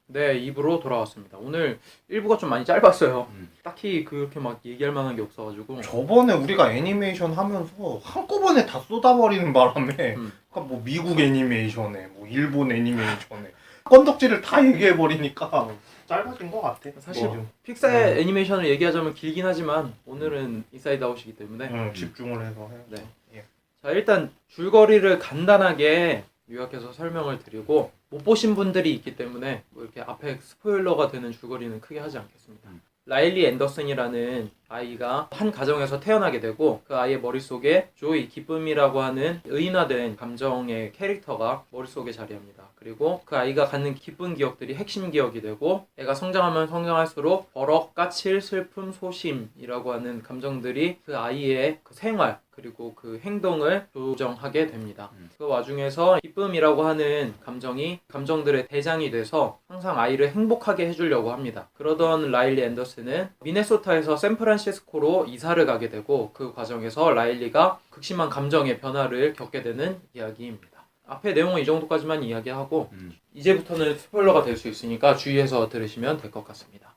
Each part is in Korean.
네, 2부로 돌아왔습니다. 오늘 1부가 좀 많이 짧았어요. 딱히 그렇게 막 얘기할 만한 게 없어가지고. 저번에 우리가 애니메이션 하면서 한꺼번에 다 쏟아버리는 바람에 그러니까 뭐 미국 애니메이션에 뭐 일본 애니메이션에 건덕지를 다 얘기해버리니까 짧아진 것 같아. 사실 좀. 픽사의 애니메이션을 얘기하자면 길긴 하지만 오늘은 인사이드 아웃이기 때문에 집중을 해서 해요. 네. 예. 자, 일단 줄거리를 간단하게 요약해서 설명을 드리고 못 보신 분들이 있기 때문에 뭐 이렇게 앞에 스포일러가 되는 줄거리는 크게 하지 않겠습니다. 라일리 앤더슨이라는 아이가 한 가정에서 태어나게 되고 그 아이의 머릿속에 조이, 기쁨이라고 하는 의인화된 감정의 캐릭터가 머릿속에 자리합니다. 그리고 그 아이가 갖는 기쁜 기억들이 핵심 기억이 되고 애가 성장하면 성장할수록 버럭, 까칠, 슬픔, 소심이라고 하는 감정들이 그 아이의 그 생활 그리고 그 행동을 조정하게 됩니다. 그 와중에서 기쁨이라고 하는 감정이 감정들의 대장이 돼서 항상 아이를 행복하게 해주려고 합니다. 그러던 라일리 앤더슨은 미네소타에서 샌프란시스코로 이사를 가게 되고 그 과정에서 라일리가 극심한 감정의 변화를 겪게 되는 이야기입니다. 앞에 내용은 이 정도까지만 이야기하고 이제부터는 스포일러가 될 수 있으니까 주의해서 들으시면 될 것 같습니다.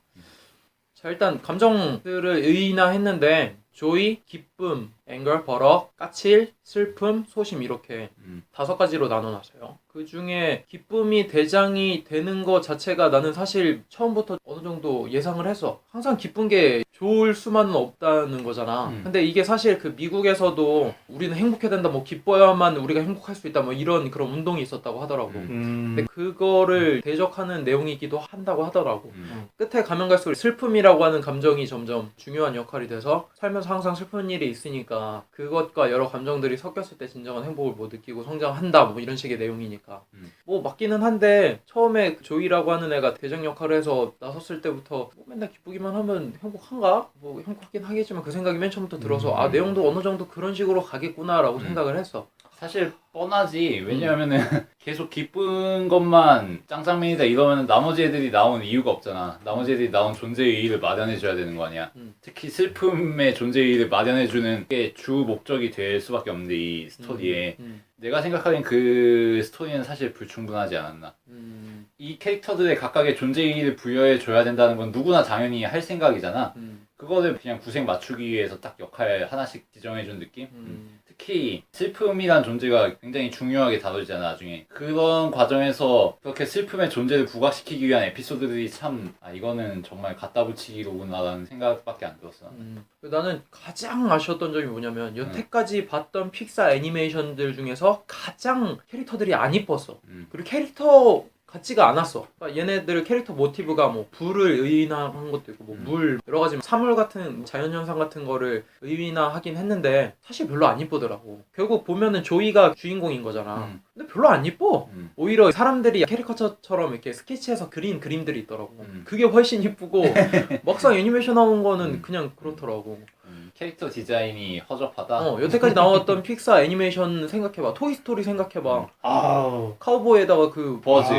자, 일단 감정들을 의인화했는데 조이, 기쁨, 앵걸, 버럭, 까칠, 슬픔, 소심 이렇게 5가지로 나눠놨어요. 그 중에 기쁨이 대장이 되는 것 자체가 나는 사실 처음부터 어느 정도 예상을 했어. 항상 기쁜 게 좋을 수만은 없다는 거잖아. 근데 이게 사실 그 미국에서도 우리는 행복해야 된다, 뭐 기뻐야만 우리가 행복할 수 있다, 뭐 이런 그런 운동이 있었다고 하더라고. 근데 그거를 대적하는 내용이기도 한다고 하더라고. 끝에 가면 갈수록 슬픔이라고 하는 감정이 점점 중요한 역할이 돼서 살면서 항상 슬픈 일이 있으니까 그것과 여러 감정들이 섞였을 때 진정한 행복을 뭐 느끼고 성장한다, 뭐 이런 식의 내용이니까 뭐 맞기는 한데 처음에 조이라고 하는 애가 대장 역할을 해서 나섰을 때부터 뭐 맨날 기쁘기만 하면 행복한가? 뭐 행복하긴 하겠지만 그 생각이 맨 처음부터 들어서 아, 내용도 어느 정도 그런 식으로 가겠구나라고 생각을 했어. 사실 뻔하지. 왜냐하면은 계속 기쁜 것만 짱짱맨이다 이러면 나머지 애들이 나온 이유가 없잖아. 나머지 애들이 나온 존재의 의의를 마련해줘야 되는 거 아니야. 특히 슬픔의 존재의 의의를 마련해주는 게 주 목적이 될 수밖에 없는데 이 스토리에 내가 생각하기엔 그 스토리는 사실 불충분하지 않았나. 이 캐릭터들의 각각의 존재의 의의를 부여해줘야 된다는 건 누구나 당연히 할 생각이잖아. 그거를 그냥 구색 맞추기 위해서 딱 역할 하나씩 지정해준 느낌? 특히 슬픔이란 존재가 굉장히 중요하게 다뤄지잖아 나중에. 그런 과정에서 그렇게 슬픔의 존재를 부각시키기 위한 에피소드들이 참 이거는 정말 갖다 붙이기로구나 라는 생각밖에 안 들었어. 나는 가장 아쉬웠던 점이 뭐냐면 여태까지 봤던 픽사 애니메이션들 중에서 가장 캐릭터들이 안 이뻤어. 그리고 캐릭터 같지가 않았어. 그러니까 얘네들 캐릭터 모티브가 뭐 불을 의인화한 것도 있고 뭐 물, 여러 가지 사물 같은 자연현상 같은 거를 의인화하긴 했는데 사실 별로 안 이쁘더라고. 결국 보면은 조이가 주인공인 거잖아. 근데 별로 안 이뻐. 오히려 사람들이 캐리커처처럼 이렇게 스케치해서 그린 그림들이 있더라고. 그게 훨씬 이쁘고 막상 애니메이션 나온 거는 그냥 그렇더라고. 캐릭터 디자인이 허접하다. 여태까지 나왔던 픽사 애니메이션 생각해봐. 토이스토리 생각해봐. 아우 카우보이에다가 그 버즈.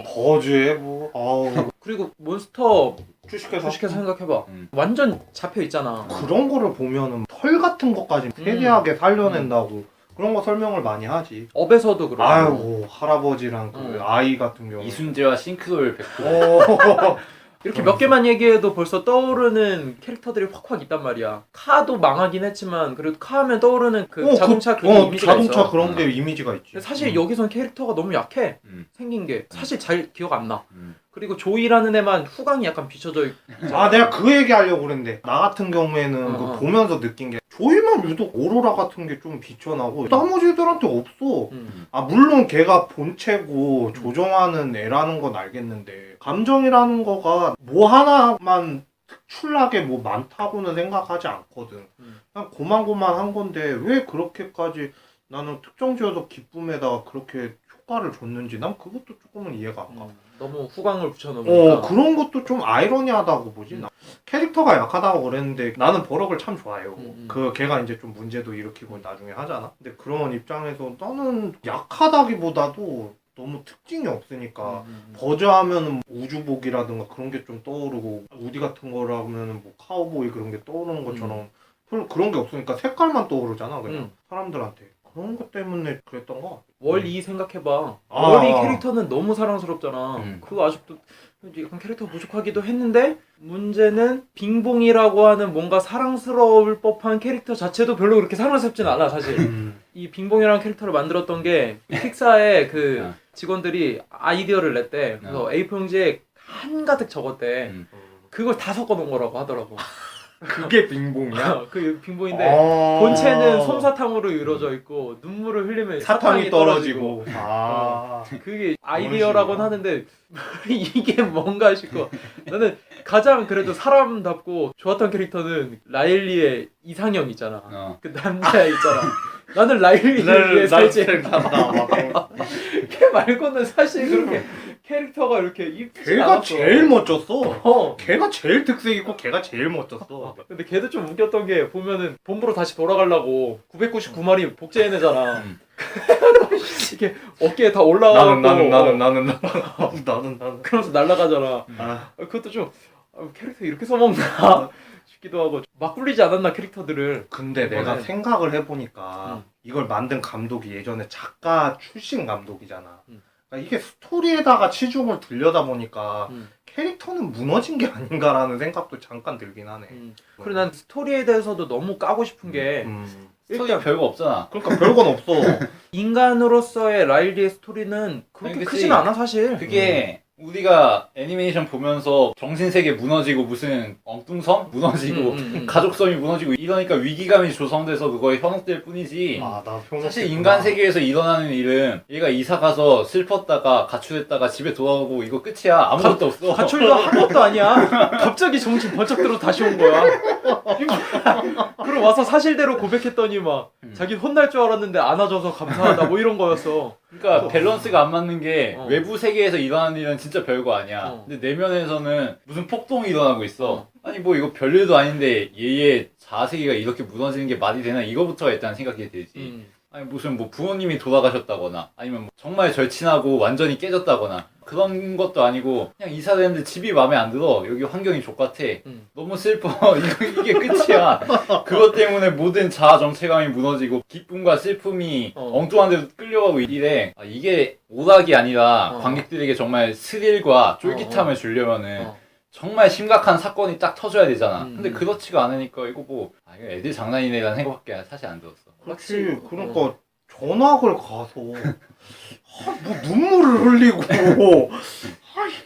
버즈에 뭐 아우 그리고 몬스터 주식회사 생각해봐. 완전 잡혀 있잖아. 그런 거를 보면은 털 같은 것까지 세세하게 살려낸다고 그런 거 설명을 많이 하지. 업에서도 그렇고. 아이고 할아버지랑 그 아이 같은 경우 이순재와 싱크로율 100%. 이렇게 몇 개만 얘기해도 벌써 떠오르는 캐릭터들이 확확 있단 말이야. 카도 망하긴 했지만 그래도 카 하면 떠오르는 그 자동차 그 이미지가 자동차 있어. 그런 게 이미지가 있지. 근데 사실 여기선 캐릭터가 너무 약해. 생긴 게 사실 잘 기억 안 나. 그리고 조이라는 애만 후광이 약간 비춰져 아 내가 그 얘기 하려고 그랬는데 나 같은 경우에는 그 보면서 느낀 게 조이만 유독 오로라 같은 게 좀 비춰나고 나머지 애들한테 없어. 아 물론 걔가 본체고 조정하는 애라는 건 알겠는데 감정이라는 거가 뭐 하나만 특출나게 뭐 많다고는 생각하지 않거든. 그냥 고만고만한 건데 왜 그렇게까지 나는 특정 지어서 기쁨에다가 그렇게 효과를 줬는지 난 그것도 조금은 이해가 안 가. 너무 후광을 붙여놓으니까. 그런 것도 좀 아이러니하다고 보지. 캐릭터가 약하다고 그랬는데 나는 버럭을 참 좋아해요. 그 걔가 이제 좀 문제도 일으키고 나중에 하잖아. 근데 그런 입장에서 나는 약하다기보다도 너무 특징이 없으니까 버즈 하면은 우주복이라든가 그런 게 좀 떠오르고 우디 같은 거라 하면은 뭐 카우보이 그런 게 떠오르는 것처럼 별로 그런 게 없으니까 색깔만 떠오르잖아 그냥 사람들한테. 그런 것 때문에 그랬던 거 같아. 월2 생각해봐. 아. 월이 캐릭터는 너무 사랑스럽잖아. 음. 그거 아직도 약간 캐릭터 부족하기도 했는데 문제는 빙봉이라고 하는 뭔가 사랑스러울 법한 캐릭터 자체도 별로 그렇게 사랑스럽진 않아 사실. 이 빙봉이라는 캐릭터를 만들었던 게 픽사의 그 직원들이 아이디어를 냈대. 그래서 A4 용지에 한가득 적었대. 그걸 다 섞어놓은 거라고 하더라고. 그게 빙봉이야? 그 빙봉인데 본체는 솜사탕으로 이루어져 있고 눈물을 흘리면 사탕이 떨어지고. 떨어지고. 그게 아이디어라고는 하는데 이게 뭔가 싶고 나는 가장 그래도 사람답고 좋았던 캐릭터는 라일리의 이상형 있잖아. 그 남자 있잖아. 나는 라일리를 위해 살지. 걔 말고는 사실 그렇게 캐릭터가 이렇게 이쁘지 걔가 않았어. 제일 멋졌어. 어. 걔가 제일 특색 있고 걔가 제일 멋졌어. 근데 걔도 좀 웃겼던 게 보면은 본부로 다시 돌아가려고 999마리 복제해내잖아. 이게 어깨에 다 올라가고 나는 그러면서 날아가잖아. 아, 그것도 좀 캐릭터 이렇게 써먹나 싶기도 하고 막 굴리지 않았나 캐릭터들을. 근데 내가 이번엔- 생각을 해보니까 이걸 만든 감독이 예전에 작가 출신 감독이잖아. 그러니까 이게 스토리에다가 치중을 들여다 보니까 캐릭터는 무너진 게 아닌가라는 생각도 잠깐 들긴 하네. 그리고 난 스토리에 대해서도 너무 까고 싶은 게 스토리 일단 별거 없잖아. 그러니까 별건 없어. 인간으로서의 라일리의 스토리는 그렇게 아니, 그치. 크진 않아 사실. 그게 우리가 애니메이션 보면서 정신세계 무너지고 무슨 엉뚱섬 무너지고 가족섬이 무너지고 이러니까 위기감이 조성돼서 그거에 현혹될 뿐이지. 나 사실 인간 세계에서 일어나는 일은 얘가 이사 가서 슬펐다가 가출했다가 집에 돌아오고 이거 끝이야. 아무것도 없어. 가출도 한 것도 아니야. 갑자기 정신 번쩍 들어 다시 온 거야. 그리고 와서 사실대로 고백했더니 막 자기 혼날 줄 알았는데 안아줘서 감사하다 뭐 이런 거였어. 그러니까 밸런스가 안 맞는 게 어. 외부 세계에서 일어나는 일은 진짜 별거 아니야. 근데 내면에서는 무슨 폭동이 일어나고 있어. 아니 뭐 이거 별일도 아닌데 얘의 자아세계가 이렇게 무너지는 게 말이 되나 이거부터가 일단 생각이 들지. 아니 무슨 뭐 부모님이 돌아가셨다거나 아니면 뭐 정말 절친하고 완전히 깨졌다거나 그런 것도 아니고 그냥 이사를 했는데 집이 마음에 안 들어. 여기 환경이 족같아. 너무 슬퍼. 이게 끝이야. 그것 때문에 모든 자아 정체감이 무너지고 기쁨과 슬픔이 엉뚱한 데로 끌려가고 이래. 이게 오락이 아니라 관객들에게 정말 스릴과 쫄깃함을 주려면은 정말 심각한 사건이 딱 터져야 되잖아. 근데 그렇지가 않으니까 이거 뭐 이거 애들 장난이네라는 생각밖에 사실 안 들었어. 그렇지. 그러니까 전학을 가서 뭐 눈물을 흘리고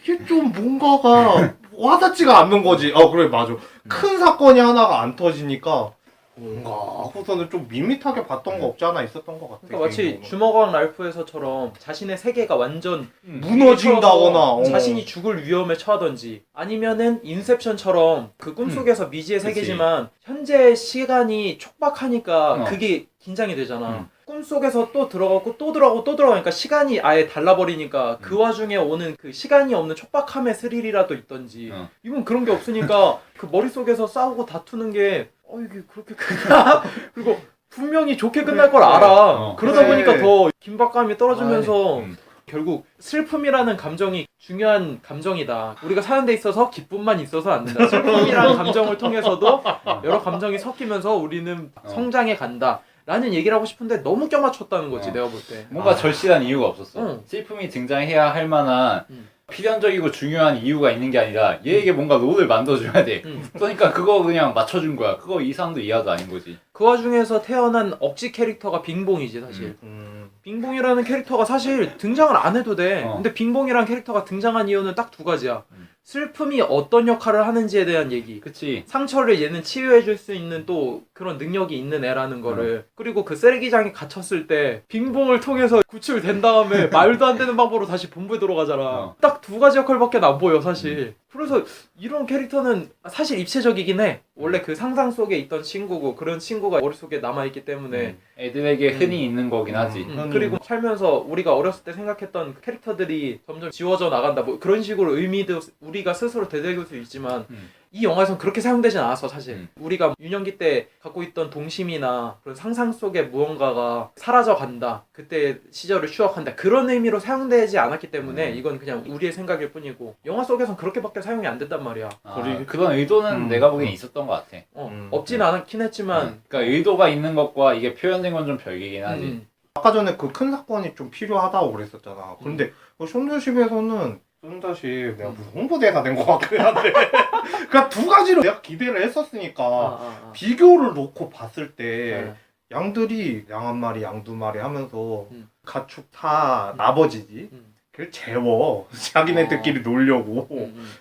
이게 좀 뭔가가 와닿지가 않는 거지. 그래 맞아. 큰 사건이 하나가 안 터지니까 뭔가 하고서는 좀 밋밋하게 봤던 거 없지 않아 있었던 것 같아. 그러니까 마치 개인적으로. 주먹왕 랄프에서처럼 자신의 세계가 완전 무너진다거나 자신이 죽을 위험에 처하던지 아니면은 인셉션처럼 그 꿈속에서 미지의 세계지만 현재 시간이 촉박하니까 그게 긴장이 되잖아. 꿈속에서 또 들어가고 또 들어가고 또 들어가니까 시간이 아예 달라버리니까 그 와중에 오는 그 시간이 없는 촉박함의 스릴이라도 있던지 이건 그런 게 없으니까 그 머릿속에서 싸우고 다투는 게 이게 그렇게 크나? 그리고 분명히 좋게 끝날 걸 알아. 그러다 그래. 보니까 더 긴박감이 떨어지면서 결국 슬픔이라는 감정이 중요한 감정이다. 우리가 사는 데 있어서 기쁨만 있어서 안 된다. 슬픔이라는 감정을 통해서도 여러 감정이 섞이면서 우리는 성장해 간다. 라는 얘기를 하고 싶은데 너무 껴맞췄다는 거지 내가 볼 때. 뭔가 절실한 이유가 없었어. 슬픔이 등장해야 할 만한 필연적이고 중요한 이유가 있는 게 아니라 얘에게 뭔가 롤을 만들어줘야 돼. 그러니까 그거 그냥 맞춰준 거야. 그거 이상도 이하도 아닌 거지. 그 와중에서 태어난 억지 캐릭터가 빙봉이지 사실. 빙봉이라는 캐릭터가 사실 등장을 안 해도 돼. 근데 빙봉이라는 캐릭터가 등장한 이유는 딱 두 가지야. 슬픔이 어떤 역할을 하는지에 대한 얘기. 그치. 상처를 얘는 치유해줄 수 있는 또 그런 능력이 있는 애라는 거를. 그리고 그 쓰레기장에 갇혔을 때 빙봉을 통해서 구출된 다음에 말도 안 되는 방법으로 다시 본부에 들어가잖아. 딱 두 가지 역할밖에 안 보여 사실. 그래서 이런 캐릭터는 사실 입체적이긴 해. 원래 그 상상 속에 있던 친구고 그런 친구가 머릿속에 남아있기 때문에 애들에게 흔히 있는 거긴 하지. 그리고 살면서 우리가 어렸을 때 생각했던 캐릭터들이 점점 지워져 나간다 뭐 그런 식으로 의미도 우리가 스스로 되새길 수 있지만 이 영화에서는 그렇게 사용되진 않았어 사실. 음. 우리가 유년기 때 갖고 있던 동심이나 그런 상상 속의 무언가가 사라져 간다, 그때 시절을 추억한다, 그런 의미로 사용되지 않았기 때문에 이건 그냥 우리의 생각일 뿐이고, 영화 속에선 그렇게밖에 사용이 안 된단 말이야. 그런 의도는 내가 보기엔 있었던 것 같아. 없진 않긴 했지만 그러니까 의도가 있는 것과 이게 표현된 건 좀 별개긴 하지. 아까 전에 그 큰 사건이 좀 필요하다고 그랬었잖아. 근데 쏜더십에서는 쏜더십 내가 무슨 홍보대사 된 것 같긴 한데 그러니까 두 가지로 내가 기대를 했었으니까 비교를 놓고 봤을 때 양들이 양 한 마리 양 두 마리 하면서 가축 사 나머지지 그걸 재워 자기네들끼리 놀려고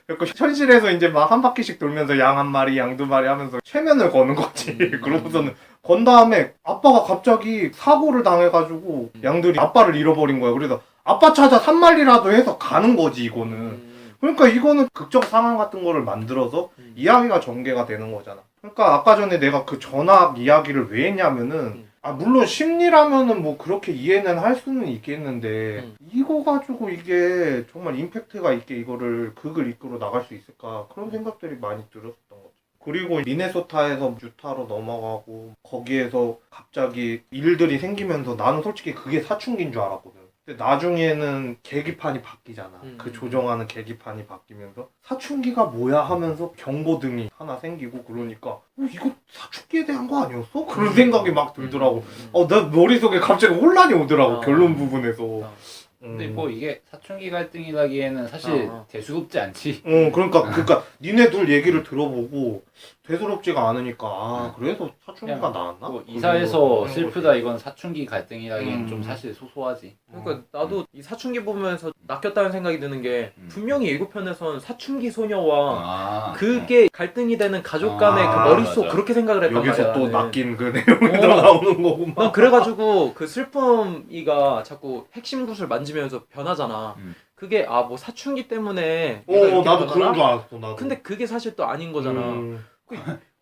그러니까 현실에서 이제 막 한 바퀴씩 돌면서 양 한 마리 양 두 마리 하면서 최면을 거는 거지. 그러고서는 건 다음에 아빠가 갑자기 사고를 당해가지고 양들이 아빠를 잃어버린 거야. 그래서 아빠 찾아 산말리라도 해서 가는 거지 이거는. 그러니까 이거는 극적 상황 같은 거를 만들어서 이야기가 전개가 되는 거잖아. 그러니까 아까 전에 내가 그 전학 이야기를 왜 했냐면은 물론 심리라면은 뭐 그렇게 이해는 할 수는 있겠는데 이거 가지고 이게 정말 임팩트가 있게 이거를 극을 이끌어 나갈 수 있을까 그런 생각들이 많이 들었던 거죠. 그리고 미네소타에서 유타로 넘어가고 거기에서 갑자기 일들이 생기면서 나는 솔직히 그게 사춘기인 줄 알았거든. 근데 나중에는 계기판이 바뀌잖아. 그 조정하는 계기판이 바뀌면서 사춘기가 뭐야 하면서 경고등이 하나 생기고 그러니까 이거 사춘기에 대한 거 아니었어? 그런 생각이 막 들더라고. 나 머릿속에 갑자기 혼란이 오더라고. 결론 부분에서. 근데 뭐 이게 사춘기 갈등이라기에는 사실 대수롭지 않지. 그러니까 니네 둘 얘기를 들어보고 대수롭지가 않으니까 그래서 사춘기가 나왔나? 뭐 이사해서 슬프다 이건 사춘기 갈등이라기엔 좀 사실 소소하지. 그러니까 나도 이 사춘기 보면서 낚였다는 생각이 드는 게 분명히 예고편에선 사춘기 소녀와 그게 갈등이 되는 가족 간의 그 머릿속 맞아. 그렇게 생각을 했단 말이야. 여기서 또 낚인 그 내용이 나오는 거구만. 난 그래가지고 그 슬픔이가 자꾸 핵심 구슬 만지면서 변하잖아. 그게 뭐 사춘기 때문에 나도 그런 줄 알았어. 나도. 근데 그게 사실 또 아닌 거잖아.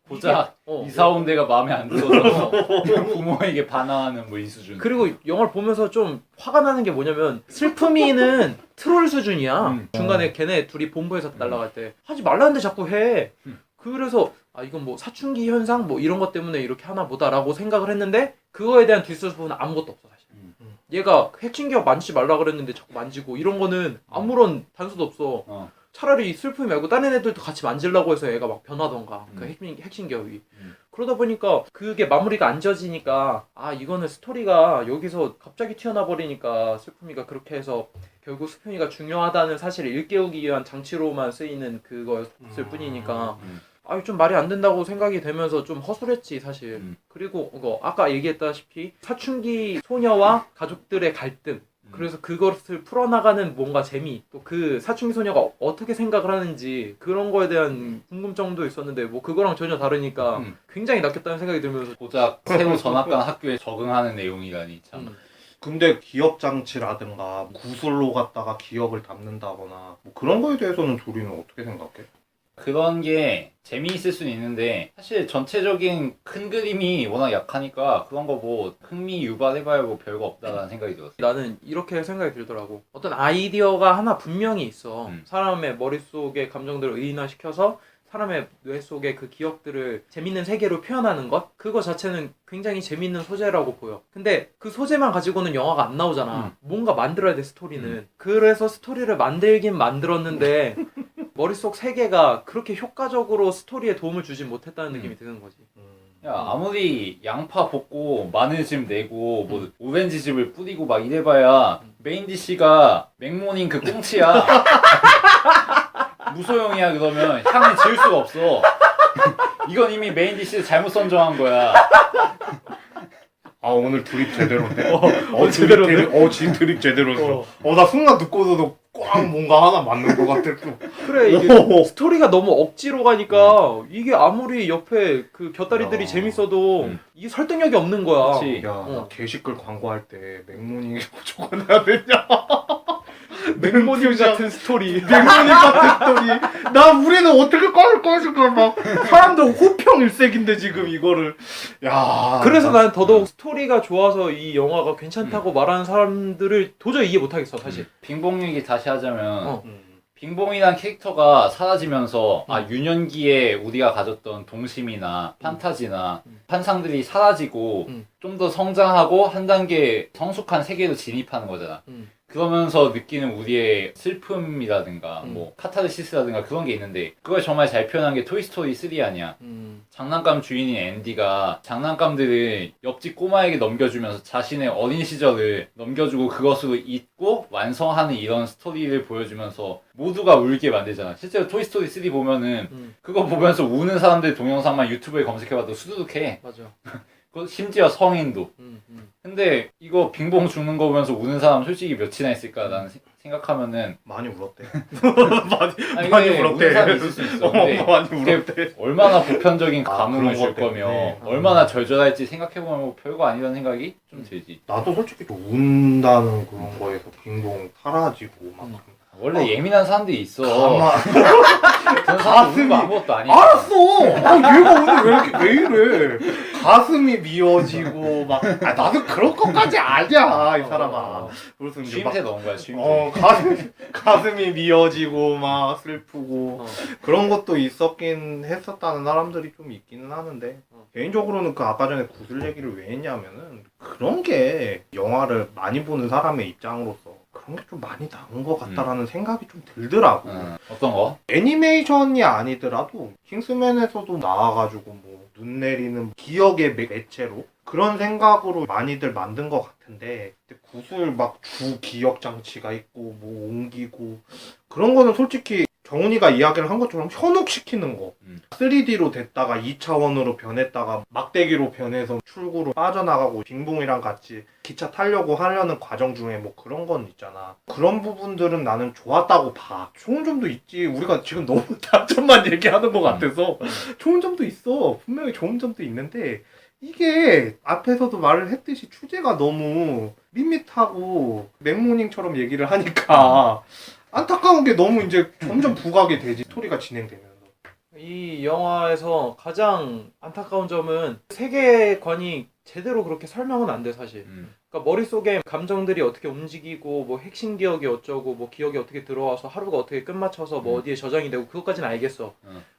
고작 이사 온 데가 마음에 안 들어서 부모에게 반항하는 뭐 이 수준. 그리고 영화를 보면서 좀 화가 나는 게 뭐냐면 슬픔이는 트롤 수준이야. 중간에 걔네 둘이 본부에서 날아갈 때 하지 말라는데 자꾸 해. 그래서 이건 뭐 사춘기 현상 뭐 이런 것 때문에 이렇게 하나 보다라고 생각을 했는데 그거에 대한 뒷수습은 아무것도 없어 사실. 얘가 핵심 기억 만지지 말라 그랬는데 자꾸 만지고 이런 거는 아무런 단서도 없어. 차라리 슬픔이 말고 다른 애들도 같이 만지려고 해서 얘가 막 변하던가 그 핵심 기억이. 그러다 보니까 그게 마무리가 안 지어지니까 이거는 스토리가 여기서 갑자기 튀어나와 버리니까 슬픔이가 그렇게 해서 결국 슬픔이가 중요하다는 사실을 일깨우기 위한 장치로만 쓰이는 그거였을 뿐이니까 좀 말이 안 된다고 생각이 되면서 좀 허술했지 사실. 그리고 아까 얘기했다시피 사춘기 소녀와 가족들의 갈등, 그래서 그것을 풀어나가는 뭔가 재미, 또 그 사춘기 소녀가 어떻게 생각을 하는지 그런 거에 대한 궁금증도 있었는데 뭐 그거랑 전혀 다르니까 굉장히 낚였다는 생각이 들면서 고작 새로 전학 간 학교에 적응하는 내용이라니 참. 근데 기억 장치라든가 구슬로 갖다가 기억을 담는다거나 뭐 그런 거에 대해서는 조리는 어떻게 생각해? 그런 게 재미있을 수는 있는데 사실 전체적인 큰 그림이 워낙 약하니까 그런 거 뭐 흥미 유발해봐야 뭐 별거 없다라는 생각이 들었어. 나는 이렇게 생각이 들더라고. 어떤 아이디어가 하나 분명히 있어. 사람의 머릿속의 감정들을 의인화시켜서 사람의 뇌 속의 그 기억들을 재밌는 세계로 표현하는 것, 그거 자체는 굉장히 재밌는 소재라고 보여. 근데 그 소재만 가지고는 영화가 안 나오잖아. 뭔가 만들어야 돼 스토리는. 그래서 스토리를 만들긴 만들었는데 머릿속 세계가 그렇게 효과적으로 스토리에 도움을 주진 못했다는 느낌이 드는 거지. 야, 아무리 양파 볶고 마늘즙 내고 뭐 오렌지즙을 뿌리고 막 이래봐야 메인 디시가 맥모닝 그 꽁치야. 무소용이야. 그러면 향을 지울 수가 없어. 이건 이미 메인 디시를 잘못 선정한 거야. 오늘 드립 제대로인데. 제대로인데? 지금 드립 제대로였어. 나 순간 듣고서도 꽉 뭔가 하나 맞는 것 같았어. 그래, 이게 스토리가 너무 억지로 가니까 이게 아무리 옆에 그 곁다리들이 재밌어도 이게 설득력이 없는 거야. 그치. 나 게시글 광고할 때 맥모닝이 적어놔야 되냐? 맥모닝 같은 스토리. 맥모닝 같은 스토리. 우리는 어떻게 꺼질까 막 사람들 호평 일색인데 지금 이거를. 그래서 난 더더욱 스토리가 좋아서 이 영화가 괜찮다고 말하는 사람들을 도저히 이해 못하겠어 사실. 빙봉 얘기 다시 하자면 빙봉이란 캐릭터가 사라지면서 유년기에 우리가 가졌던 동심이나 판타지나 환상들이 사라지고 좀 더 성장하고 한 단계 성숙한 세계로 진입하는 거잖아. 그러면서 느끼는 우리의 슬픔이라든가 뭐 카타르시스라든가 그런 게 있는데 그걸 정말 잘 표현한 게 토이스토리 3 아니야. 장난감 주인인 앤디가 장난감들을 옆집 꼬마에게 넘겨주면서 자신의 어린 시절을 넘겨주고 그것으로 잊고 완성하는 이런 스토리를 보여주면서 모두가 울게 만들잖아. 실제로 토이스토리 3 보면은 그거 보면서 우는 사람들 동영상만 유튜브에 검색해봐도 수두룩해. 맞아. 심지어 성인도. 근데 이거 빙봉 죽는 거 보면서 우는 사람 솔직히 몇이나 있을까 나는 생각하면은 많이 울었대. 아니, 많이 근데 울었대. 우는 사람 있을 수 있어. 근데 많이 그게 울었대. 얼마나 보편적인 감흥을 그런 줄 것 때문에. 거며 얼마나 절절할지 생각해보면 뭐 별거 아니라는 생각이 좀 들지. 나도 솔직히 좀 운다는 그런 거에서 빙봉 사라지고 막 원래 예민한 사람들이 있어. 가만 그런 사람 우는 거 아무것도 아니야. 알았어. 얘가 오늘 왜 이렇게 왜 이래? 가슴이 미어지고 막 나도 그런 것까지 아니야 이 사람아. 그래서 이제 취임새 넣은 거야 취임새. 가슴이 미어지고 막 슬프고 그런 것도 있었긴 했었다는 사람들이 좀 있기는 하는데 개인적으로는 그 아까 전에 구슬 얘기를 왜 했냐면은 그런 게 영화를 많이 보는 사람의 입장으로서 그런 게 좀 많이 남은 것 같다라는 생각이 좀 들더라고. 어떤 거? 애니메이션이 아니더라도 킹스맨에서도 나와가지고 뭐 눈 내리는 기억의 매체로 그런 생각으로 많이들 만든 것 같은데 구슬 막 주 기억 장치가 있고 뭐 옮기고 그런 거는 솔직히 정훈이가 이야기를 한 것처럼 현혹시키는 거 3D로 됐다가 2차원으로 변했다가 막대기로 변해서 출구로 빠져나가고 빙봉이랑 같이 기차 타려고 하려는 과정 중에 뭐 그런 건 있잖아. 그런 부분들은 나는 좋았다고 봐. 좋은 점도 있지. 우리가 지금 너무 단점만 얘기하는 것 같아서 좋은 점도 있어. 분명히 좋은 점도 있는데 이게 앞에서도 말을 했듯이 주제가 너무 밋밋하고 맥모닝처럼 얘기를 하니까 안타까운 게 너무 이제 점점 부각이 되지 스토리가 진행되면서. 이 영화에서 가장 안타까운 점은 세계관이 제대로 그렇게 설명은 안 돼 사실. 그러니까 머릿속에 감정들이 어떻게 움직이고 뭐 핵심 기억이 어쩌고 뭐 기억이 어떻게 들어와서 하루가 어떻게 끝마쳐서 뭐 어디에 저장이 되고 그것까지는 알겠어.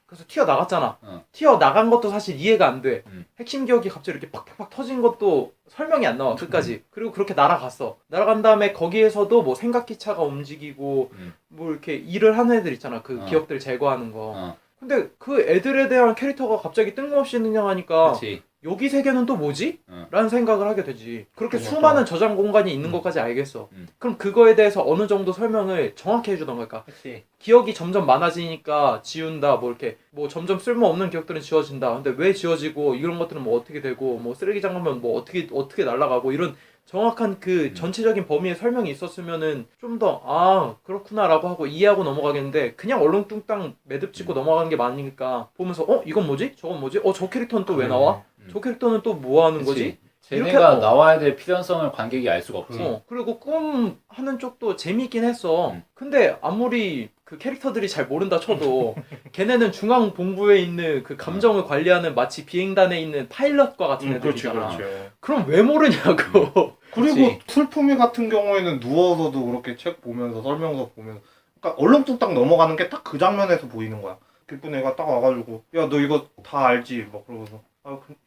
그래서 튀어나갔잖아. 튀어나간 것도 사실 이해가 안 돼. 핵심 기억이 갑자기 이렇게 팍팍팍 터진 것도 설명이 안 나와 끝까지. 그리고 그렇게 날아갔어. 날아간 다음에 거기에서도 뭐 생각기차가 움직이고 뭐 이렇게 일을 하는 애들 있잖아. 그 기억들 제거하는 거. 근데 그 애들에 대한 캐릭터가 갑자기 뜬금없이 등장하니까 그치. 여기 세계는 또 뭐지? 라는 생각을 하게 되지. 그렇게 맞아. 수많은 저장 공간이 있는 것까지 알겠어. 그럼 그거에 대해서 어느 정도 설명을 정확히 해주던 걸까? 그치. 기억이 점점 많아지니까 지운다, 뭐 이렇게, 뭐 점점 쓸모없는 기억들은 지워진다. 근데 왜 지워지고, 이런 것들은 뭐 어떻게 되고, 뭐 쓰레기장 가면 뭐 어떻게 날아가고, 이런 정확한 그 전체적인 범위의 설명이 있었으면은 좀 더, 그렇구나라고 하고 이해하고 넘어가겠는데, 그냥 얼렁뚱땅 매듭 짓고 넘어가는 게 많으니까, 보면서, 이건 뭐지? 저건 뭐지? 저 캐릭터는 또 왜 나와? 저 캐릭터는 또 뭐 하는 거지? 쟤네가 이렇게, 나와야 될 필연성을 관객이 알 수가 없지. 그리고 꿈 하는 쪽도 재미있긴 했어. 근데 아무리 그 캐릭터들이 잘 모른다 쳐도 걔네는 중앙 본부에 있는 그 감정을 관리하는 마치 비행단에 있는 파일럿과 같은 애들이잖아. 그럼 왜 모르냐고. 그리고 슬픔이 같은 경우에는 누워서도 그렇게 책 보면서 설명서 보면서 그러니까 얼렁뚱땅 넘어가는 게 딱 그 장면에서 보이는 거야. 기쁜 애가 딱 와가지고 야 너 이거 다 알지? 막 그러고서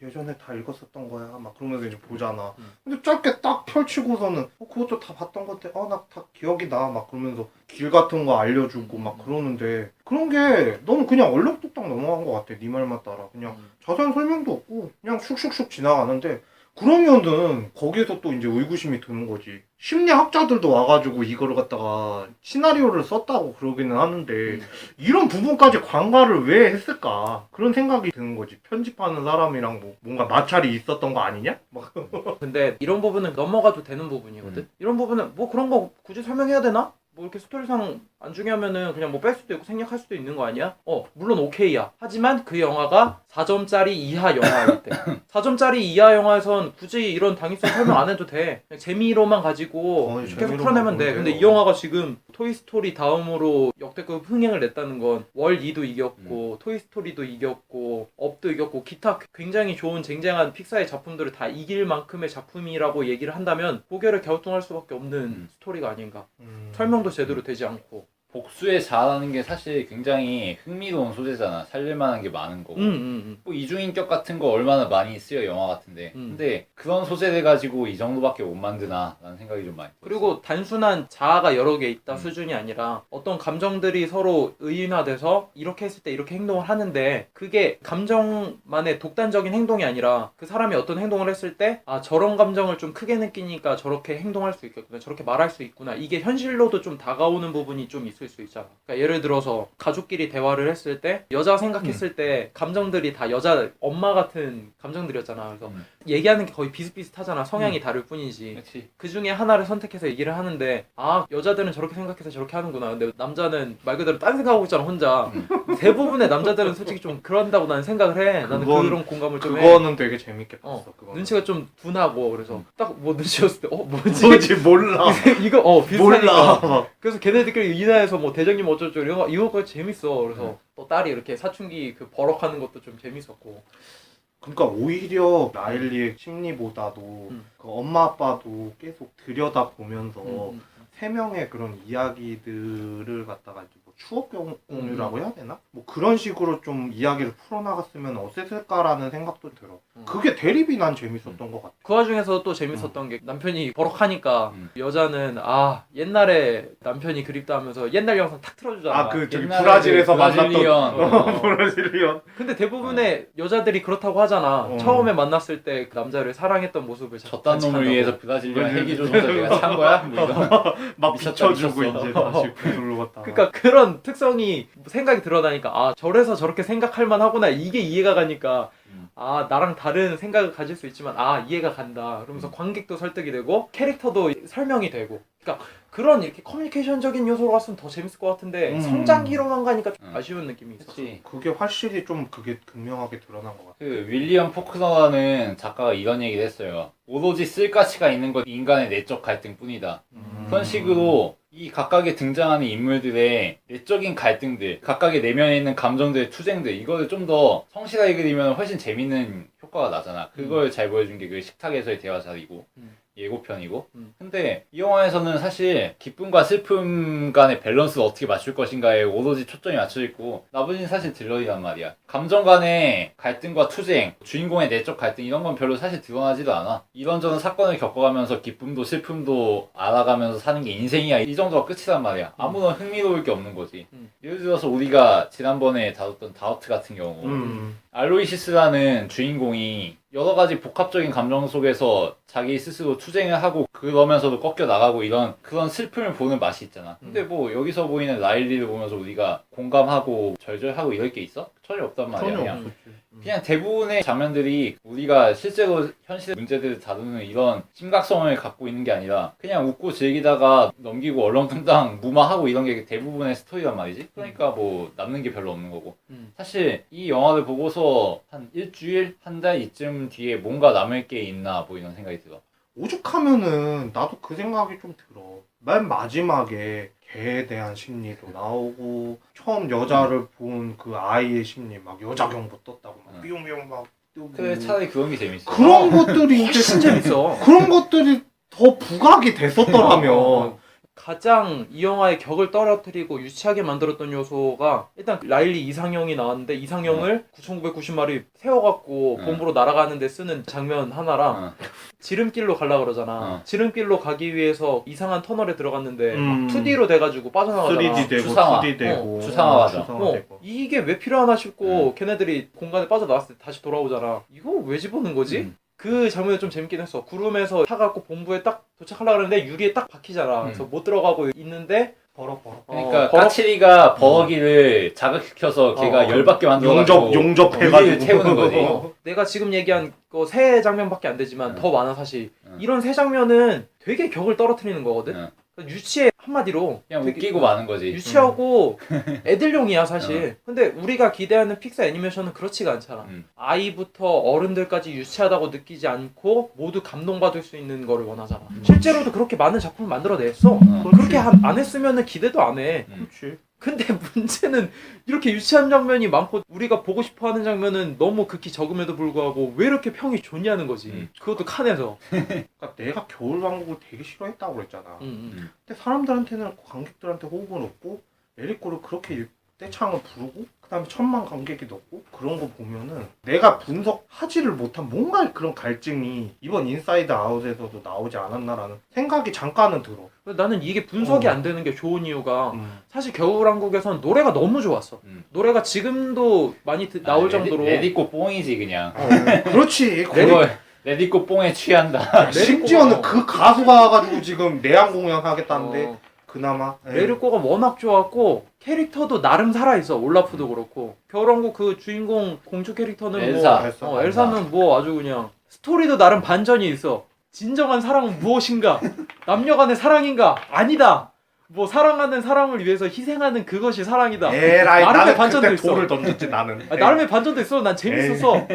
예전에 다 읽었었던 거야. 막 그러면서 이제 보잖아. 근데 짧게 딱 펼치고서는 그것도 다 봤던 건데 나 다 기억이 나. 막 그러면서 길 같은 거 알려주고 막 그러는데 그런 게 너무 그냥 얼렁뚱땅 넘어간 것 같아. 네 말만 따라. 그냥 자세한 설명도 없고 그냥 슉슉슉 지나가는데 그러면은 거기에서 또 이제 의구심이 드는 거지. 심리학자들도 와가지고 이거를 갖다가 시나리오를 썼다고 그러기는 하는데 이런 부분까지 관가를 왜 했을까 그런 생각이 드는 거지. 편집하는 사람이랑 뭐 뭔가 마찰이 있었던 거 아니냐? 막. 근데 이런 부분은 넘어가도 되는 부분이거든. 이런 부분은 뭐 그런 거 굳이 설명해야 되나? 뭐 이렇게 스토리상 안 중요하면은 그냥 뭐 뺄 수도 있고 생략할 수도 있는 거 아니야? 물론 오케이야. 하지만 그 영화가 4점짜리 이하 영화일 때 4점짜리 이하 영화에선 굳이 이런 당위성 설명 안 해도 돼. 그냥 재미로만 가지고 계속 재미로만 풀어내면 돼. 보면 근데 돼요. 이 영화가 지금 토이스토리 다음으로 역대급 흥행을 냈다는 건 월2도 이겼고 토이스토리도 이겼고 업도 이겼고 기타 굉장히 좋은 쟁쟁한 픽사의 작품들을 다 이길 만큼의 작품이라고 얘기를 한다면 고개를 갸우뚱할 수밖에 없는 스토리가 아닌가. 설명도 제대로 되지 않고 복수에 잘하는 게 사실 굉장히 흥미로운 소재잖아. 살릴만한 게 많은 거고. 뭐 이중인격 같은 거 얼마나 많이 쓰여 영화 같은데. 근데 그런 소재를 가지고 이 정도밖에 못 만드나 라는 생각이 좀 많이 들었어. 그리고 단순한 자아가 여러 개 있다 수준이 아니라 어떤 감정들이 서로 의인화돼서 이렇게 했을 때 이렇게 행동을 하는데 그게 감정만의 독단적인 행동이 아니라 그 사람이 어떤 행동을 했을 때 아 저런 감정을 좀 크게 느끼니까 저렇게 행동할 수 있겠구나 저렇게 말할 수 있구나 이게 현실로도 좀 다가오는 부분이 좀 있을 수 있잖아. 그러니까 예를 들어서 가족끼리 대화를 했을 때 여자 생각했을 때 감정들이 다 여자 엄마 같은 감정들이었잖아. 그래서 얘기하는 게 거의 비슷비슷하잖아. 성향이 다를 뿐이지. 그치. 그 중에 하나를 선택해서 얘기를 하는데 아 여자들은 저렇게 생각해서 저렇게 하는구나. 근데 남자는 말 그대로 딴 생각하고 있잖아 혼자. 대부분의 남자들은 솔직히 좀 그런다고 나는 생각을 해. 나는 그런 공감을 좀 해. 그거는 되게 재밌게 봤어. 그거는. 눈치가 좀 둔하고 그래서 딱 뭐 눈치였을 때 뭐지? 뭐지 몰라. 이거 비슷하니까. 몰라. 그래서 걔네들끼리 인하에서 뭐 대장님 어쩌고 이거 재밌어. 그래서 또 딸이 이렇게 사춘기 그 버럭하는 것도 좀 재밌었고. 그러니까 오히려 라일리의 심리보다도 그 엄마 아빠도 계속 들여다 보면서 세 명의 그런 이야기들을 갖다가 이제 뭐 추억 공유라고 해야 되나? 뭐 그런 식으로 좀 이야기를 풀어나갔으면 어땠을까라는 생각도 들어. 그게 대립이 난 재밌었던 것 같아. 그 와중에서 또 재밌었던 게 남편이 버럭하니까 여자는 아 옛날에 남편이 그립다 하면서 옛날 영상 탁 틀어주잖아. 아 그 저기 옛날에 브라질에서 그 만났던 브라질리언. 브라질리언. 근데 대부분의 여자들이 그렇다고 하잖아. 처음에 만났을 때 그 남자를 사랑했던 모습을 저딴 놈을 위해서 브라질리언 헬기 조종사 내가 찬 거야? 뭐 이런. 막 미쳤다, 비춰주고 미쳤어. 이제 다시 부들러 갔다. 그러니까 그런 특성이 생각이 드러나니까 아 저래서 저렇게 생각할 만하구나 이게 이해가 가니까 아 나랑 다른 생각을 가질 수 있지만 아 이해가 간다 그러면서 관객도 설득이 되고 캐릭터도 설명이 되고 그러니까 그런 이렇게 커뮤니케이션적인 요소로 갔으면 더 재밌을 것 같은데 성장기로만 가니까 좀 아쉬운 느낌이 있었어. 그치. 그게 확실히 좀 그게 극명하게 드러난 것 같아. 그 윌리엄 포크너라는 작가가 이런 얘기를 했어요. 오로지 쓸 가치가 있는 건 인간의 내적 갈등뿐이다. 그런 식으로 이 각각의 등장하는 인물들의 내적인 갈등들, 각각의 내면에 있는 감정들의 투쟁들 이거를 좀 더 성실하게 그리면 훨씬 재밌는 효과가 나잖아. 그걸 잘 보여준 게 그 식탁에서의 대화자리고 예고편이고. 근데 이 영화에서는 사실 기쁨과 슬픔 간의 밸런스를 어떻게 맞출 것인가에 오로지 초점이 맞춰져 있고 나머지는 사실 들러리란 말이야. 감정 간의 갈등과 투쟁, 주인공의 내적 갈등 이런 건 별로 사실 드러나지도 않아. 이런저런 사건을 겪어가면서 기쁨도 슬픔도 알아가면서 사는 게 인생이야. 이 정도가 끝이란 말이야. 아무런 흥미로울 게 없는 거지. 예를 들어서 우리가 지난번에 다뤘던 다우트 같은 경우 알로이시스라는 주인공이 여러 가지 복합적인 감정 속에서 자기 스스로 투쟁을 하고 그러면서도 꺾여 나가고 이런 그런 슬픔을 보는 맛이 있잖아. 근데 뭐 여기서 보이는 라일리를 보면서 우리가 공감하고 절절하고 이럴 게 있어? 전혀 없단 말이야. 전혀 그냥. 없었지. 그냥 대부분의 장면들이 우리가 실제로 현실 문제들을 다루는 이런 심각성을 갖고 있는 게 아니라 그냥 웃고 즐기다가 넘기고 얼렁뚱땅 무마하고 이런 게 대부분의 스토리란 말이지. 그러니까 뭐 남는 게 별로 없는 거고. 사실 이 영화를 보고서 한 일주일, 한 달 이쯤 뒤에 뭔가 남을 게 있나 뭐 이런 생각이 들어. 오죽하면은 나도 그 생각이 좀 들어. 맨 마지막에 개에 대한 심리도 나오고 처음 여자를 본 그 아이의 심리 막 여자 경보 떴다고 막 삐용삐용 막 뜨고 그래 차라리 그런 게 재밌어. 그런 것들이 훨씬 재밌어. 그런 것들이 더 부각이 됐었더라면 가장 이 영화의 격을 떨어뜨리고 유치하게 만들었던 요소가 일단 라일리 이상형이 나왔는데 이상형을 9,990마리 세워갖고 본부로 날아가는데 쓰는 장면 하나랑 지름길로 가려고 그러잖아. 지름길로 가기 위해서 이상한 터널에 들어갔는데 막 2D로 돼가지고 빠져나가잖아. 3D 되고 추상화. 2D 되고 추상화하죠. 되고. 이게 왜 필요하나 싶고 걔네들이 공간에 빠져나왔을 때 다시 돌아오잖아. 이거 왜 집어넣은 거지? 그 장면이 좀 재밌긴 했어. 구름에서 타갖고 본부에 딱 도착하려고 그러는데 유리에 딱 박히잖아. 그래서 못 들어가고 있는데 버럭. 그러니까 까칠이가 버거기를 자극시켜서 걔가 열받게 만들어가지고 용접해가지고 태우는 거지. 내가 지금 얘기한 거 세 장면밖에 안 되지만 더 많아 사실. 이런 세 장면은 되게 격을 떨어뜨리는 거거든. 유치해 한마디로 그냥 되게 웃기고 마는 거지. 유치하고 애들용이야 사실. 근데 우리가 기대하는 픽사 애니메이션은 그렇지가 않잖아. 아이부터 어른들까지 유치하다고 느끼지 않고 모두 감동받을 수 있는 거를 원하잖아. 실제로도 그렇게 많은 작품을 만들어냈어. 그렇게 안 했으면 기대도 안 해. 그렇지. 근데 문제는 이렇게 유치한 장면이 많고 우리가 보고 싶어하는 장면은 너무 극히 적음에도 불구하고 왜 이렇게 평이 좋냐는 거지. 그것도 칸에서. 그러니까 내가 겨울왕국을 되게 싫어했다고 그랬잖아. 음. 근데 사람들한테는 관객들한테 호응은 없고 에리코를 그렇게 떼창을 부르고 그다음에 1000만 관객이 넣고 그런 거 보면은 내가 분석하지를 못한 뭔가 그런 갈증이 이번 인사이드 아웃에서도 나오지 않았나라는 생각이 잠깐은 들어. 나는 이게 분석이 안 되는 게 좋은 이유가 음. 사실 겨울왕국에선 노래가 너무 좋았어. 노래가 지금도 많이 나올 정도로 레디꼬 뽕이지 그냥. 그렇지. 그거 레디꼬 뽕에 취한다. 심지어는 그 가수가 와가지고 지금 내한 공연 하겠다는데 그나마 레르코가 워낙 좋았고 캐릭터도 나름 살아있어. 올라프도 그렇고 겨울왕국 그 주인공 공주 캐릭터는 엘사. 엘사는 뭐 아주 그냥 스토리도 나름 반전이 있어. 진정한 사랑은 무엇인가? 남녀간의 사랑인가? 아니다. 뭐 사랑하는 사람을 위해서 희생하는 그것이 사랑이다. 에라이 나름의 나는 반전도 그때 있어. 돌을 던졌지 나는. 나름의 반전도 있어. 난 재밌었어.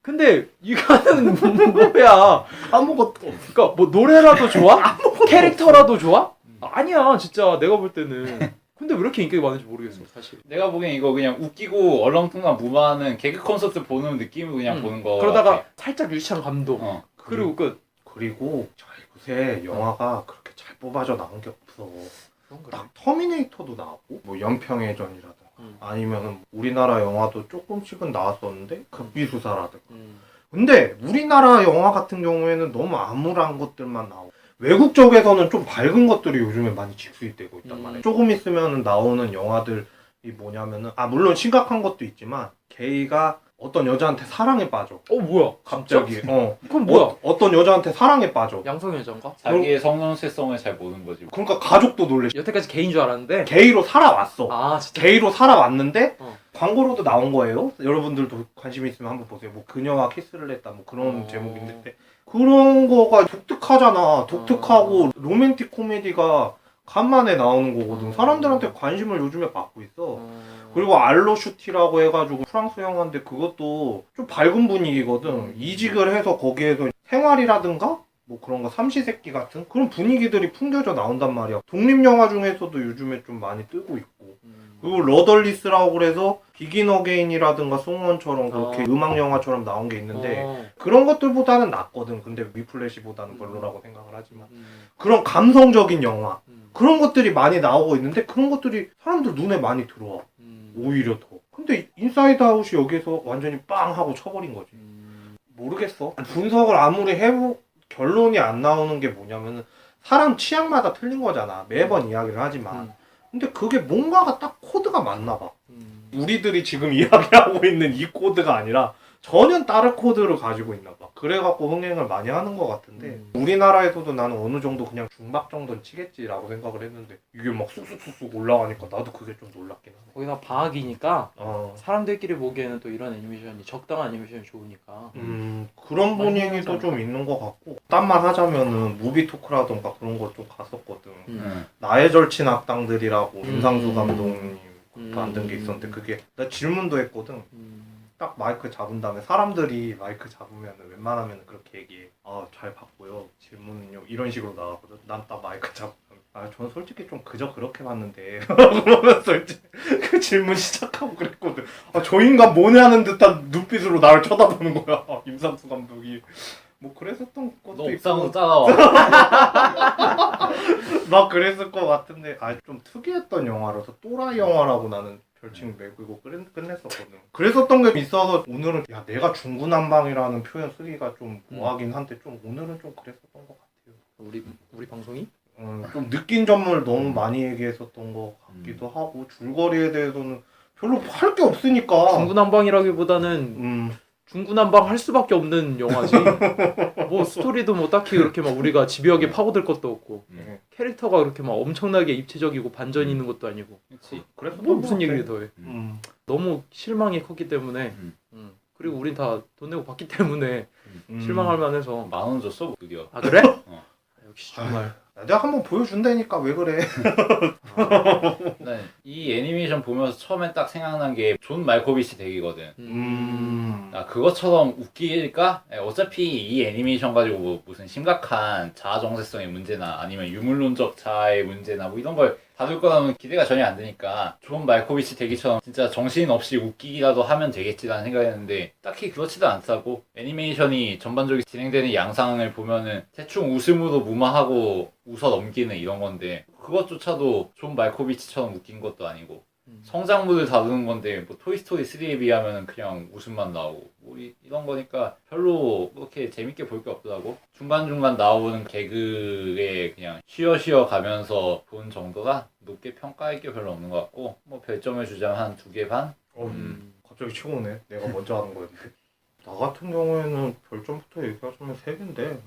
근데 이거는 뭐야? 아무것도. 그러니까 뭐 노래라도 좋아? 캐릭터라도 좋아? 아니야 진짜 내가 볼 때는. 근데 왜 이렇게 인기가 많은지 모르겠어 사실. 내가 보기엔 이거 그냥 웃기고 얼렁뚱땅 무마하는 개그 콘서트 보는 느낌으로 그냥 보는 거. 그러다가 같아. 살짝 유치한 감동. 그리고 끝. 그리고 요새 영화가 그렇게 잘 뽑아져 나온 게 없어. 그런 거야. 딱 터미네이터도 나오고 뭐 연평의 전이라든가 음. 아니면은 우리나라 영화도 조금씩은 나왔었는데 극비수사라든가. 음. 근데 우리나라 영화 같은 경우에는 너무 암울한 것들만 나오고 외국 쪽에서는 좀 밝은 것들이 요즘에 많이 집수되고 있단 말이야. 조금 있으면 나오는 영화들이 뭐냐면은 물론 심각한 것도 있지만 게이가 어떤 여자한테 사랑에 빠져. 뭐야? 갑자기. 그럼 뭐야? 어떤 여자한테 사랑에 빠져. 양성여자인가? 자기의 성정체성을 잘 모르는 거지. 그러니까 가족도 놀래. 여태까지 개인 줄 알았는데. 게이로 살아왔어. 진짜. 게이로 살아왔는데 어. 광고로도 나온 거예요. 여러분들도 관심 있으면 한번 보세요. 뭐 그녀와 키스를 했다 뭐 그런 제목인데 그런 거가 독특하잖아. 독특하고 로맨틱 코미디가 간만에 나오는 거거든. 사람들한테 관심을 요즘에 받고 있어. 그리고 알로슈티라고 해가지고 프랑스 영화인데 그것도 좀 밝은 분위기거든. 이직을 해서 거기에서 생활이라든가 뭐 그런 거 삼시세끼 같은 그런 분위기들이 풍겨져 나온단 말이야. 독립영화 중에서도 요즘에 좀 많이 뜨고 있고. 그리고 러덜리스라고 그래서 비긴 어게인이라든가 송원처럼 그렇게 음악 영화처럼 나온 게 있는데 그런 것들보다는 낫거든. 근데 위플래시보다는 별로라고 생각을 하지만 그런 감성적인 영화 그런 것들이 많이 나오고 있는데 그런 것들이 사람들 눈에 많이 들어와. 오히려 더. 근데 인사이드 아웃이 여기서 완전히 빵 하고 쳐버린 거지. 모르겠어. 분석을 아무리 해보 결론이 안 나오는 게 뭐냐면은 사람 취향마다 틀린 거잖아. 매번 이야기를 하지만. 근데 그게 뭔가가 딱 코드가 맞나 봐. 우리들이 지금 이야기하고 있는 이 코드가 아니라 전혀 다른 코드를 가지고 있나 봐. 그래갖고 흥행을 많이 하는 것 같은데 우리나라에서도 나는 어느 정도 그냥 중박 정도는 치겠지라고 생각을 했는데 이게 막 쑥쑥쑥쑥 올라가니까 나도 그게 좀 놀랍긴 하네. 거기다 방학이니까 사람들끼리 보기에는 또 이런 애니메이션이 적당한 애니메이션이 좋으니까 그런 분위기도 좀 있는 것 같고 딴 말 하자면은 무비 토크라던가 그런 거 좀 갔었거든. 나의 절친 악당들이라고 김상수 감독님 만든 게 있었는데 그게 나 질문도 했거든. 딱 마이크 잡은 다음에 사람들이 마이크 잡으면 웬만하면 그렇게 얘기해. 잘 봤고요. 질문은요. 이런 식으로 나가거든. 난 딱 마이크 잡으면 저는 솔직히 좀 그저 그렇게 봤는데 그러면서 이제 그 질문 시작하고 그랬거든. 저 인간 뭐냐는 듯한 눈빛으로 나를 쳐다보는 거야. 임상수 감독이. 뭐 그랬었던 것도 너 있고 옥상으로 따라와. 막 그랬을 것 같은데 좀 특이했던 영화라서 또라이 영화라고 나는 별칭 매기고 끝냈었거든. 그랬었던 게 있어서 오늘은 내가 중구난방이라는 표현 쓰기가 좀 뭐하긴 한데 좀 오늘은 좀 그랬었던 것 같아요. 우리 방송이? 좀 느낀 점을 너무 많이 얘기했었던 것 같기도 하고 줄거리에 대해서는 별로 할 게 없으니까 중구난방이라기보다는 중구난방 할 수밖에 없는 영화지. 뭐 스토리도 뭐 딱히 그렇게 막 우리가 집요하게 파고들 것도 없고 캐릭터가 그렇게 막 엄청나게 입체적이고 반전이 있는 것도 아니고. 그렇지. 그래서 뭐 무슨 얘기를 더해. 너무 실망이 컸기 때문에 그리고 우린 다 돈 내고 봤기 때문에 실망할 만해서. 10,000원 줬어 드디어. 그래? 역시 정말. 내가 한번 보여준다니까 왜 그래. 네, 이 애니메이션 보면서 처음에 딱 생각난 게 존 말코비치 덱이거든. 그것처럼 웃길까? 어차피 이 애니메이션 가지고 뭐 무슨 심각한 자아 정체성의 문제나 아니면 유물론적 자아의 문제나 뭐 이런 걸 봐줄 거라면 기대가 전혀 안 되니까 존 말코비치 되기처럼 진짜 정신없이 웃기기라도 하면 되겠지라는 생각했는데 딱히 그렇지도 않다고. 애니메이션이 전반적으로 진행되는 양상을 보면은 대충 웃음으로 무마하고 웃어 넘기는 이런 건데 그것조차도 존 말코비치처럼 웃긴 것도 아니고 성장물을 다루는 건데 뭐 토이스토리 3에 비하면 그냥 웃음만 나오고 뭐 이런 거니까 별로 그렇게 재밌게 볼 게 없더라고. 중간중간 나오는 개그에 그냥 쉬어 가면서 본 정도라 높게 평가할 게 별로 없는 것 같고 뭐 별점을 주자면 한 2개 반? 갑자기 치고 오네. 내가 먼저 하는 거였는데. 나 같은 경우에는 별점부터 얘기하자면 3개인데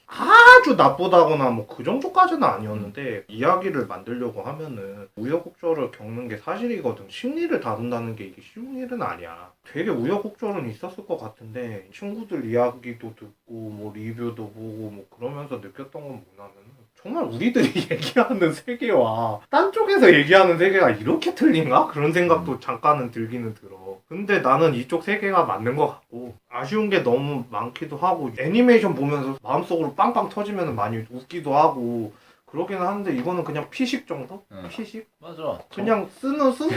아주 나쁘다거나 뭐 그 정도까지는 아니었는데 이야기를 만들려고 하면은 우여곡절을 겪는 게 사실이거든. 심리를 다룬다는 게 이게 쉬운 일은 아니야. 되게 우여곡절은 있었을 것 같은데 친구들 이야기도 듣고 뭐 리뷰도 보고 뭐 그러면서 느꼈던 건 뭐냐면은 정말 우리들이 얘기하는 세계와 딴 쪽에서 얘기하는 세계가 이렇게 틀린가? 그런 생각도 잠깐은 들기는 들어. 근데 나는 이쪽 세계가 맞는 것 같고 아쉬운 게 너무 많기도 하고 애니메이션 보면서 마음속으로 빵빵 터지면 많이 웃기도 하고 그러긴 하는데 이거는 그냥 피식 정도? 피식? 맞아. 그냥 쓰는 수?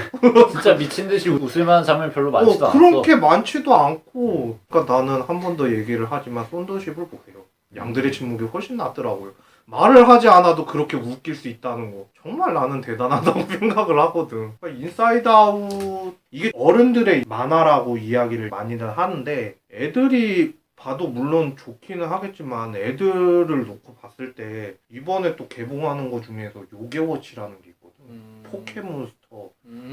진짜 미친 듯이 웃을 만한 장면 별로 많지도 않았어. 그렇게 많지도 않고 그러니까 나는 한 번 더 얘기를 하지만 썬더십을 보세요. 양들의 침묵이 훨씬 낫더라고요. 말을 하지 않아도 그렇게 웃길 수 있다는 거 정말 나는 대단하다고 생각을 하거든. 그러니까 인사이드 아웃 이게 어른들의 만화라고 이야기를 많이들 하는데 애들이 봐도 물론 좋기는 하겠지만 애들을 놓고 봤을 때 이번에 또 개봉하는 거 중에서 요괴워치라는 게 있거든. 포켓몬스터,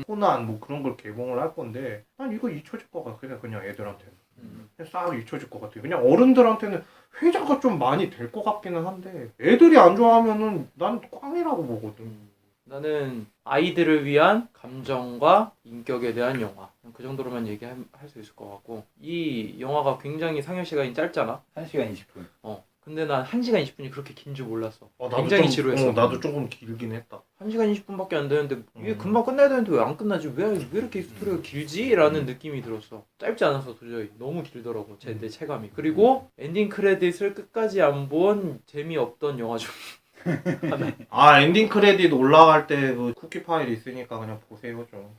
코난 뭐 그런 걸 개봉을 할 건데 난 이거 잊혀질 것 같아. 그냥 애들한테는 그냥 싹 잊혀질 것 같아. 그냥 어른들한테는 회자가 좀 많이 될 것 같기는 한데 애들이 안 좋아하면은 난 꽝이라고 보거든. 나는 아이들을 위한 감정과 인격에 대한 영화 그 정도로만 얘기할 수 있을 것 같고 이 영화가 굉장히 상영 시간이 짧잖아. 1시간 20분. 근데 난 1시간 20분이 그렇게 긴 줄 몰랐어. 나도 굉장히 좀, 지루했어. 나도 조금 길긴 했다. 1시간 20분밖에 안 되는데 이게 금방 끝나야 되는데 왜 안 끝나지? 왜 이렇게 스토리가 길지? 라는 느낌이 들었어. 짧지 않아서 도저히 너무 길더라고 내 체감이. 그리고 엔딩 크레딧을 끝까지 안 본 재미없던 영화 중 하나. 엔딩 크레딧 올라갈 때 그 쿠키 파일 있으니까 그냥 보세요 좀.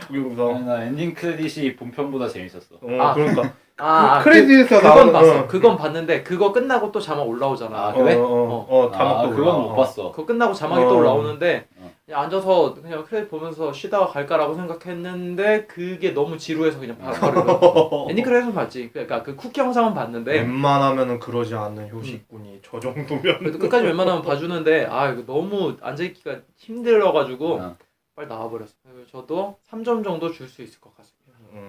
동영상. 나 엔딩 크레딧이 본편보다 재밌었어. 그러니까 그건 크레딧에서 나오는 봤어. 그건 봤는데 그거 끝나고 또 자막 올라오잖아. 아, 그래? 자막도 그건 못 봤어. 그거 끝나고 자막이 또 올라오는데 그냥 앉아서 그냥 크레딧 보면서 쉬다가 갈까라고 생각했는데 그게 너무 지루해서 그냥 바로 엔딩 크레딧은 봤지. 그러니까 그 쿠키 영상은 봤는데 웬만하면은 그러지 않는 효식군이 저 정도면 그래도 끝까지 웬만하면 봐주는데 이거 너무 앉아있기가 힘들어가지고 빨리 나와버렸어. 저도 3점 정도 줄 수 있을 것 같습니다.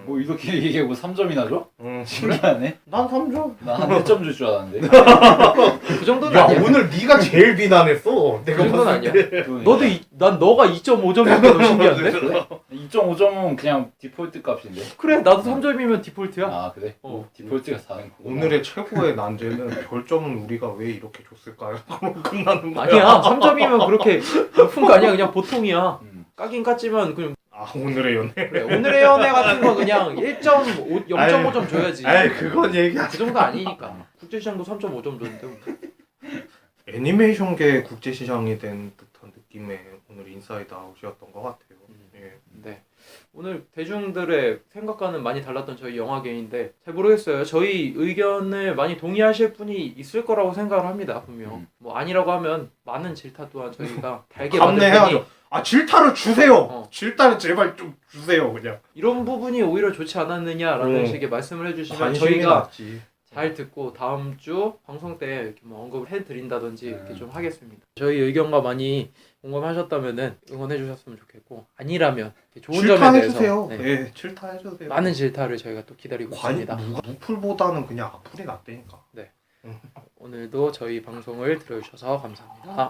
뭐 이렇게 얘기하고 3점이나 줘? 그래? 신기하네. 난 3점. 나 한 1점 줄 줄 알았는데. 그 정도는 야 아니야. 오늘 네가 제일 비난했어. 그 내가 정도는 봤을 아니야. 때. 너도 난 너가 2.5점이니까 더 신기한데? 그래? 2.5점은 그냥 디폴트 값인데. 그래 나도 3점이면 디폴트야. 아 그래? 디폴트가 4는 거구나. 오늘의 최고의 난제는 별점은 우리가 왜 이렇게 줬을까요? 그럼 끝나는 거야. 아니야 3점이면 그렇게 높은 거 아니야. 그냥 보통이야. 까긴 깠지만 그냥 오늘의 연애. 그래, 오늘의 연애 같은 거 그냥 1.5, 0.5점 줘야지. 그건 얘기하지. 그 정도 아니니까. 국제시장도 3.5점 줬는데. 애니메이션계 국제시장이 된 듯한 느낌의 오늘 인사이드 아웃이었던 것 같아요. 예. 네. 오늘 대중들의 생각과는 많이 달랐던 저희 영화계인데 잘 모르겠어요. 저희 의견을 많이 동의하실 분이 있을 거라고 생각을 합니다. 분명. 뭐 아니라고 하면 많은 질타 또한 저희가 달게 받을 테니 감내해야죠. 질타를 주세요. 질타를 제발 좀 주세요. 그냥. 이런 부분이 오히려 좋지 않았느냐라는 식의 말씀을 해주시면 관심이 저희가 났지. 잘 듣고 다음 주 방송 때 이렇게 뭐 언급을 해드린다든지 이렇게 좀 하겠습니다. 저희 의견과 많이 공감하셨다면은 응원해 주셨으면 좋겠고 아니라면 좋은 점에 대해서 질타해주세요. 네, 질타해주세요. 많은 질타를 저희가 또 기다리고 있습니다. 무풀보다는 그냥 악플이 낫다니까. 오늘도 저희 방송을 들어주셔서 감사합니다.